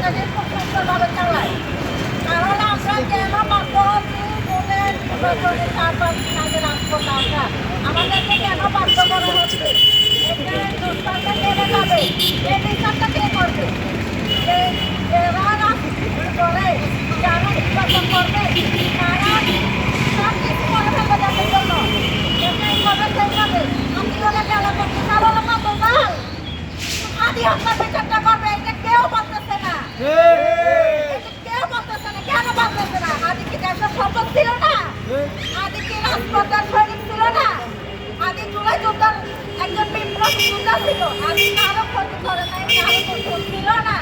রাস্তাটাকে খুব সুন্দরভাবে চালায়। কারণ আমরা কেন পারবো নির্বাচনে 4-5 দিন আগে রাজপথে আসা? আমাদেরকে কেন বাধ্য করা হচ্ছে? এখানে দুষ্কর্মে নেমে যাবে, এই বিচারটা কে করবে? যারা রাজনীতি করে, যারা নির্বাচন করবে, তারা সব কিছু করে ফেলবে দেশের জন্য। এটাই করবে সেইভাবে। আমি ওরা খেলা করতে চালো না কত কাল আদি আপনার বিচারটা করবে, এটা কেউ বলতেছে না। কেউ বলতেছে না, কেন বলতেছে না? আদি কি দেশের সম্পদ ছিল না? আদি কি রাজপথের সৈনিক ছিল না? আদি জুলাই যোদ্ধার একজন বিপ্লবী যোদ্ধা ছিল। আদি কারো ক্ষতি করে নাই, কারো কিছু ছিল না।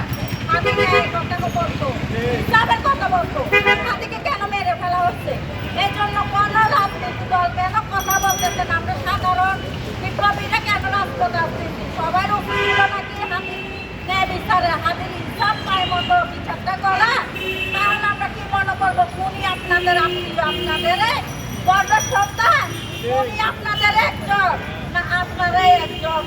আদি ন্যায়ের কথা বলতো, ইসলামের কথা বলতো। আদিকে কেন মেরে ফেলা হচ্ছে? এই জন্য কোন রাজনীতি দল কেন কথা বলতেছে না? আমরা সাধারণ বিপ্লবীরা কেন রাজপথে আসতেছি? সবাই উচিত ছিল নাকি হাতির ন্যায় বিচারে, হাতির ইনসাফ পায় মতো বিচারটা করা? তাহলে আমরা কি মনে করবো খুনি আপনাদের আপনাদের বড় সন্তান? খুনি আপনাদের একজন না আপনারাই একজন?